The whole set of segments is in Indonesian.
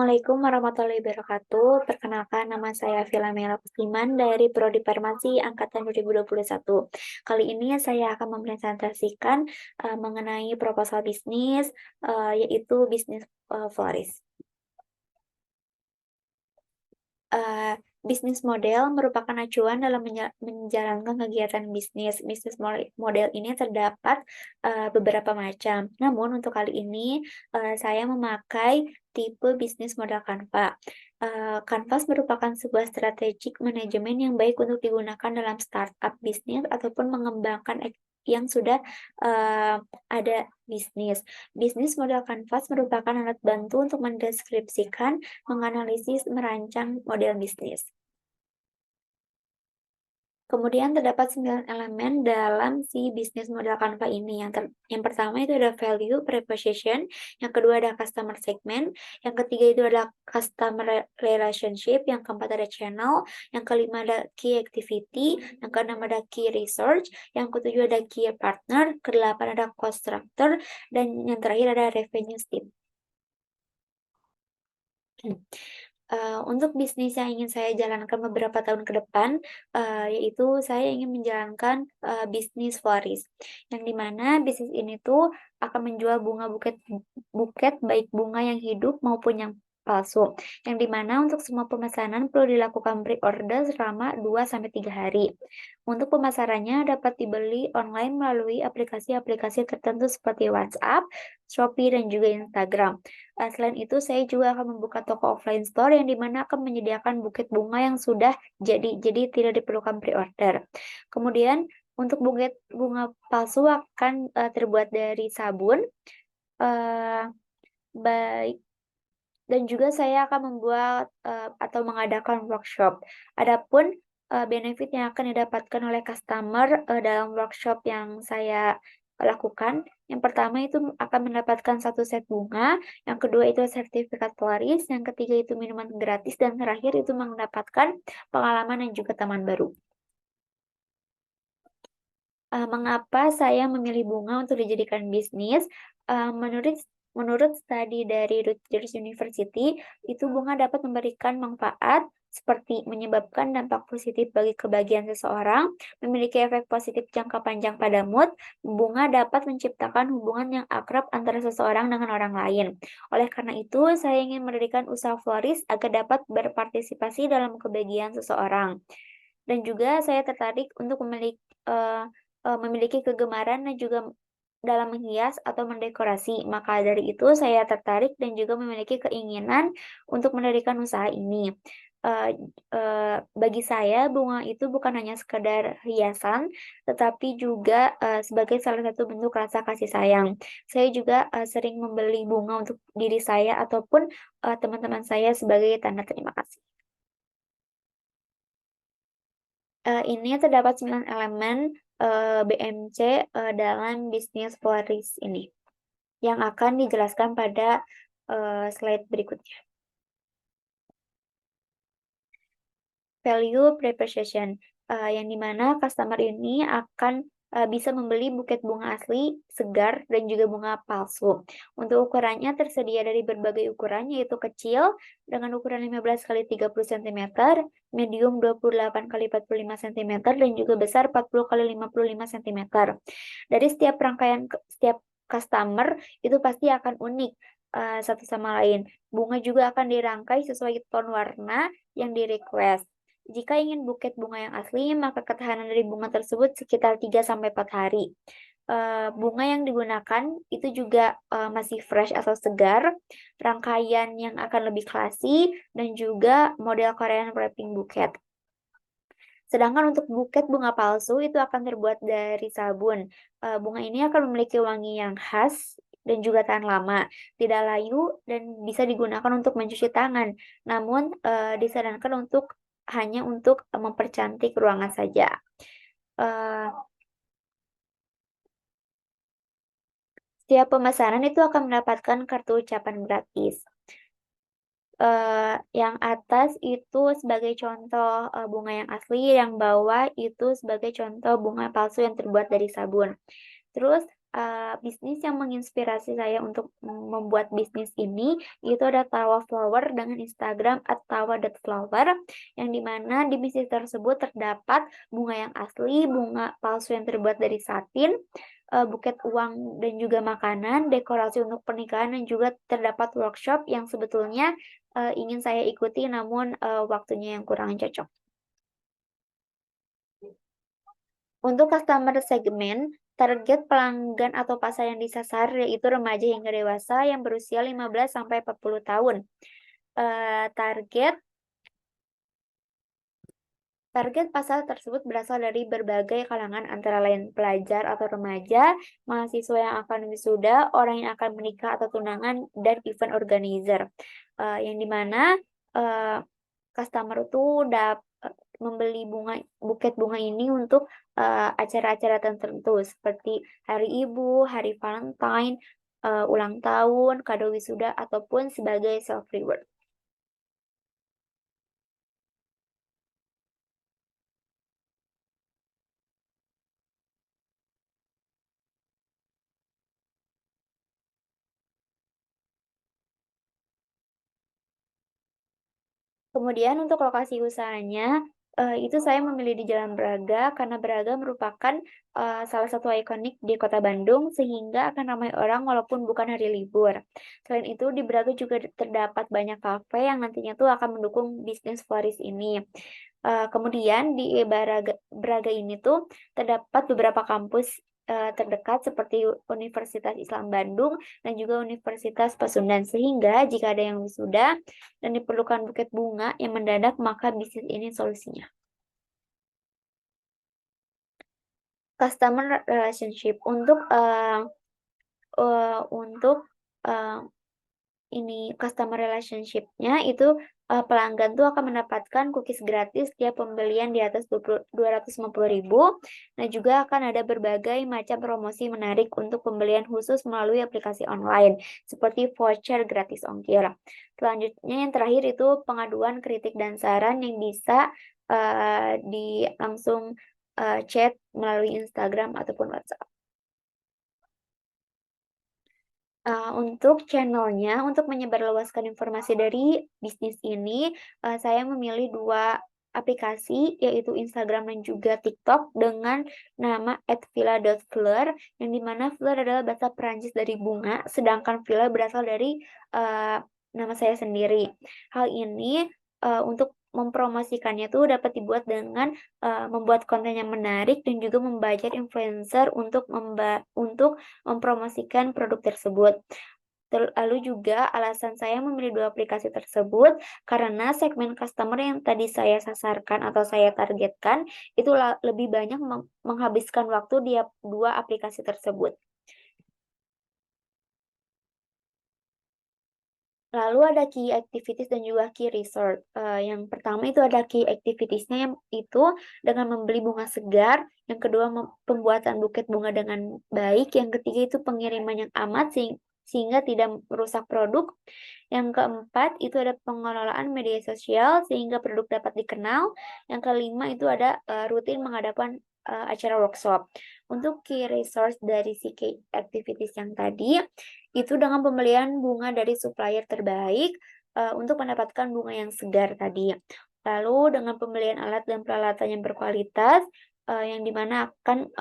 Assalamualaikum warahmatullahi wabarakatuh. Perkenalkan, nama saya Filamela Kusliman dari Prodi Farmasi Angkatan 2021. Kali ini saya akan mempresentasikan mengenai proposal bisnis, yaitu bisnis florist. Eh, Bisnis model merupakan acuan dalam menjalankan kegiatan bisnis. Bisnis model ini terdapat beberapa macam. Namun untuk kali ini saya memakai tipe bisnis model Canva. Canvas merupakan sebuah strategik manajemen yang baik untuk digunakan dalam startup bisnis ataupun mengembangkan yang sudah ada bisnis. Bisnis model Canvas merupakan alat bantu untuk mendeskripsikan, menganalisis, merancang model bisnis. Kemudian terdapat 9 elemen dalam si bisnis model Canva ini. Yang pertama itu ada value proposition, yang kedua ada customer segment, yang ketiga itu adalah customer relationship, yang keempat ada channel, yang kelima ada key activity, yang keenam ada key research, yang ketujuh ada key partner, kedelapan ada cost structure, dan yang terakhir ada revenue stream. Untuk bisnis yang ingin saya jalankan beberapa tahun ke depan, yaitu saya ingin menjalankan bisnis florist, yang dimana bisnis ini tuh akan menjual bunga buket baik bunga yang hidup maupun yang palsu, yang dimana untuk semua pemesanan perlu dilakukan pre-order selama 2-3 hari. Untuk pemasarannya dapat dibeli online melalui aplikasi-aplikasi tertentu seperti WhatsApp, Shopee, dan juga Instagram. Selain itu, saya juga akan membuka toko offline store yang dimana akan menyediakan buket bunga yang sudah jadi tidak diperlukan pre-order. Kemudian, untuk buket bunga palsu akan terbuat dari sabun, baik dan juga saya akan membuat atau mengadakan workshop. Adapun benefit yang akan didapatkan oleh customer dalam workshop yang saya lakukan, yang pertama itu akan mendapatkan 1 set bunga, yang kedua itu sertifikat florist, yang ketiga itu minuman gratis, dan terakhir itu mendapatkan pengalaman dan juga teman baru. Mengapa saya memilih bunga untuk dijadikan bisnis? Menurut studi dari Rutgers University, itu bunga dapat memberikan manfaat seperti menyebabkan dampak positif bagi kebahagiaan seseorang, memiliki efek positif jangka panjang pada mood. Bunga dapat menciptakan hubungan yang akrab antara seseorang dengan orang lain. Oleh karena itu, saya ingin mendirikan usaha florist agar dapat berpartisipasi dalam kebahagiaan seseorang. Dan juga saya tertarik untuk memiliki kegemaran dan juga dalam menghias atau mendekorasi. Maka dari itu saya tertarik dan juga memiliki keinginan untuk mendirikan usaha ini. Bagi saya bunga itu bukan hanya sekedar hiasan, tetapi juga sebagai salah satu bentuk rasa kasih sayang. Saya juga sering membeli bunga untuk diri saya ataupun teman-teman saya sebagai tanda terima kasih. Ini terdapat 9 elemen BMC dalam bisnis florist ini, yang akan dijelaskan pada slide berikutnya. Value proposition, yang dimana customer ini akan bisa membeli buket bunga asli, segar, dan juga bunga palsu. Untuk ukurannya tersedia dari berbagai ukuran, yaitu kecil dengan ukuran 15 x 30 cm, medium 28 x 45 cm, dan juga besar 40 x 55 cm. Dari setiap setiap customer itu pasti akan unik satu sama lain. Bunga juga akan dirangkai sesuai tone warna yang di-request. Jika ingin buket bunga yang asli, maka ketahanan dari bunga tersebut sekitar 3-4 hari. Bunga yang digunakan itu juga masih fresh atau segar, rangkaian yang akan lebih klasik, dan juga model Korean wrapping buket. Sedangkan untuk buket bunga palsu itu akan terbuat dari sabun. Bunga ini akan memiliki wangi yang khas dan juga tahan lama, tidak layu, dan bisa digunakan untuk mencuci tangan. Namun disarankan hanya untuk mempercantik ruangan saja. Setiap pemesanan itu akan mendapatkan kartu ucapan gratis. Yang atas itu sebagai contoh bunga yang asli, yang bawah itu sebagai contoh bunga palsu yang terbuat dari sabun. Terus bisnis yang menginspirasi saya untuk membuat bisnis ini, itu ada Tawa Flower dengan Instagram @tawa.flower, yang di mana di bisnis tersebut terdapat bunga yang asli, bunga palsu yang terbuat dari satin, buket uang dan juga makanan, dekorasi untuk pernikahan, dan juga terdapat workshop yang sebetulnya, ingin saya ikuti namun, waktunya yang kurang cocok. Untuk customer segmen, target pelanggan atau pasar yang disasar yaitu remaja hingga dewasa yang berusia 15 sampai 40 tahun. Target Target pasar tersebut berasal dari berbagai kalangan antara lain pelajar atau remaja, mahasiswa yang akan wisuda, orang yang akan menikah atau tunangan, dan event organizer. Yang di mana, eee, customer itu membeli buket bunga ini untuk, acara-acara tertentu seperti hari ibu, hari Valentine, ulang tahun, kado wisuda, ataupun sebagai self reward. Kemudian untuk lokasi usahanya, itu saya memilih di Jalan Braga karena Braga merupakan, salah satu ikonik di Kota Bandung sehingga akan ramai orang walaupun bukan hari libur. Selain itu di Braga juga terdapat banyak kafe yang nantinya tuh akan mendukung bisnis florist ini. Kemudian di Braga ini tuh terdapat beberapa kampus, terdekat seperti Universitas Islam Bandung dan juga Universitas Pasundan, sehingga jika ada yang wisuda dan diperlukan buket bunga yang mendadak, maka bisnis ini solusinya. Customer relationship untuk, eee ini customer relationship-nya itu, pelanggan tuh akan mendapatkan cookies gratis setiap pembelian di atas 250.000. Nah, juga akan ada berbagai macam promosi menarik untuk pembelian khusus melalui aplikasi online, seperti voucher gratis ongkir. Selanjutnya yang terakhir itu pengaduan, kritik, dan saran yang bisa, langsung, chat melalui Instagram ataupun WhatsApp. Untuk channelnya, untuk menyebarluaskan informasi dari bisnis ini, saya memilih 2 aplikasi, yaitu Instagram dan juga TikTok dengan nama @villa.fleur, yang di mana fleur adalah bahasa Perancis dari bunga, sedangkan villa berasal dari, eee, nama saya sendiri. Hal ini, untuk mempromosikannya tuh dapat dibuat dengan, membuat konten yang menarik dan juga membajak influencer untuk mempromosikan produk tersebut. Lalu juga alasan saya memilih 2 aplikasi tersebut, karena segmen customer yang tadi saya sasarkan atau saya targetkan, itu lebih banyak menghabiskan waktu di 2 aplikasi tersebut. Lalu ada key activities dan juga key resort. Yang pertama itu ada key activities-nya yang itu dengan membeli bunga segar, yang kedua pembuatan buket bunga dengan baik, yang ketiga itu pengiriman yang amat sehingga tidak merusak produk. Yang keempat itu ada pengelolaan media sosial sehingga produk dapat dikenal. Yang kelima itu ada, rutin mengadakan, acara workshop. Untuk key resource dari si key activities yang tadi, itu dengan pembelian bunga dari supplier terbaik, untuk mendapatkan bunga yang segar tadi. Lalu dengan pembelian alat dan peralatan yang berkualitas, yang di mana akan,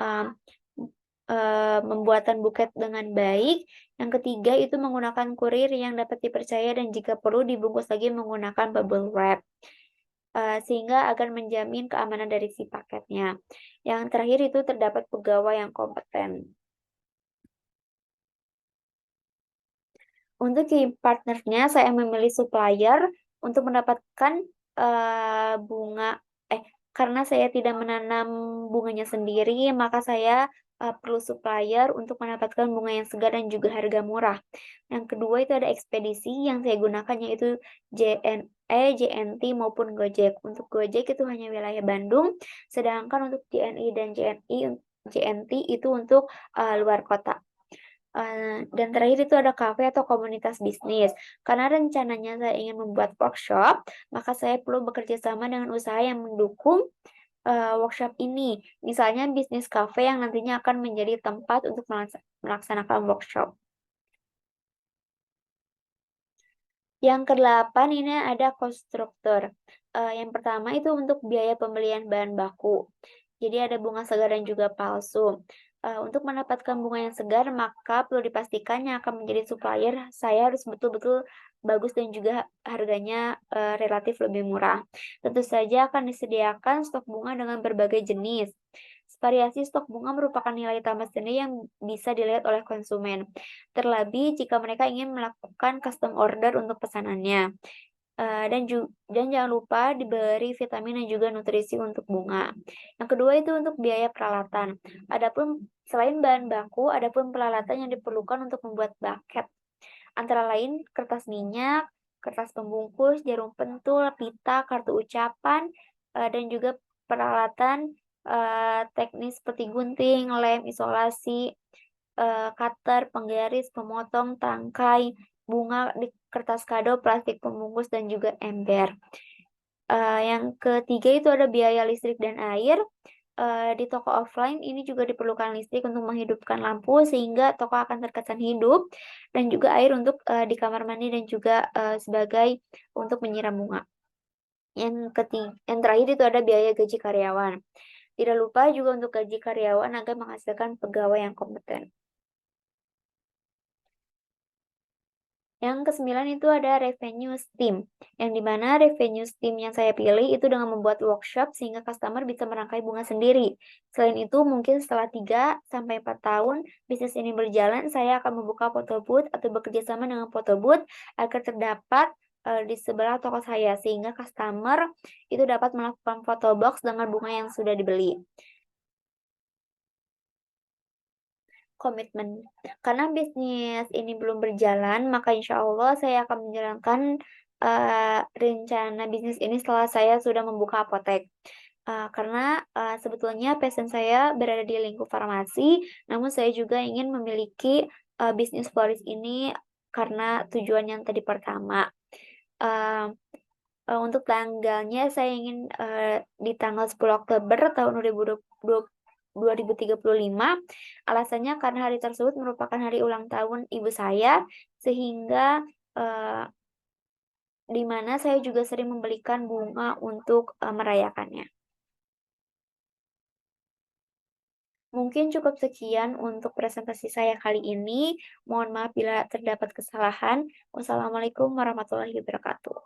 pembuatan buket dengan baik. Yang ketiga itu menggunakan kurir yang dapat dipercaya dan jika perlu dibungkus lagi menggunakan bubble wrap, sehingga akan menjamin keamanan dari si paketnya. Yang terakhir itu terdapat pegawai yang kompeten. Untuk key partner-nya saya memilih supplier untuk mendapatkan, bunga karena saya tidak menanam bunganya sendiri, maka saya, perlu supplier untuk mendapatkan bunga yang segar dan juga harga murah. Yang kedua itu ada ekspedisi yang saya gunakan yaitu JNT maupun Gojek. Untuk Gojek itu hanya wilayah Bandung, sedangkan untuk JNI dan JNT itu untuk, luar kota. Dan terakhir itu ada kafe atau komunitas bisnis. Karena rencananya saya ingin membuat workshop, maka saya perlu bekerja sama dengan usaha yang mendukung workshop ini. Misalnya bisnis kafe yang nantinya akan menjadi tempat untuk melaksanakan workshop. Yang kedelapan ini ada konstruktor. Yang pertama itu untuk biaya pembelian bahan baku. Jadi ada bunga segar dan juga palsu. Untuk mendapatkan bunga yang segar, maka perlu dipastikan yang akan menjadi supplier saya harus betul-betul bagus dan juga harganya, relatif lebih murah. Tentu saja akan disediakan stok bunga dengan berbagai jenis. Variasi stok bunga merupakan nilai tambah sendiri yang bisa dilihat oleh konsumen. Terlebih jika mereka ingin melakukan custom order untuk pesanannya. Dan jangan lupa diberi vitamin dan juga nutrisi untuk bunga. Yang kedua itu untuk biaya peralatan. Adapun selain bahan baku, adapun peralatan yang diperlukan untuk membuat buket. Antara lain kertas minyak, kertas pembungkus, jarum pentul, pita, kartu ucapan, dan juga peralatan, teknis seperti gunting, lem, isolasi, cutter, penggaris, pemotong, tangkai, bunga di kertas kado, plastik pembungkus, dan juga ember. Yang ketiga itu ada biaya listrik dan air. Di toko offline ini juga diperlukan listrik untuk menghidupkan lampu sehingga toko akan terkesan hidup, dan juga air untuk, di kamar mandi dan juga, sebagai untuk menyiram bunga. Yang terakhir itu ada biaya gaji karyawan. Tidak lupa juga untuk gaji karyawan agar menghasilkan pegawai yang kompeten. Yang kesembilan itu ada revenue stream, yang di mana revenue stream yang saya pilih itu dengan membuat workshop sehingga customer bisa merangkai bunga sendiri. Selain itu, mungkin setelah 3 sampai 4 tahun bisnis ini berjalan, saya akan membuka photo booth atau bekerja sama dengan photo booth agar terdapat di sebelah toko saya, sehingga customer itu dapat melakukan photo box dengan bunga yang sudah dibeli. Komitmen. Karena bisnis ini belum berjalan, maka insya Allah saya akan menjalankan, rencana bisnis ini setelah saya sudah membuka apotek. Karena, sebetulnya passion saya berada di lingkup farmasi, namun saya juga ingin memiliki, bisnis florist ini karena tujuan yang tadi pertama. Eee untuk tanggalnya saya ingin, di tanggal 10 Oktober tahun 2035, alasannya karena hari tersebut merupakan hari ulang tahun ibu saya, sehingga, eee, di mana saya juga sering membelikan bunga untuk, merayakannya. Mungkin cukup sekian untuk presentasi saya kali ini. Mohon maaf bila terdapat kesalahan. Wassalamualaikum warahmatullahi wabarakatuh.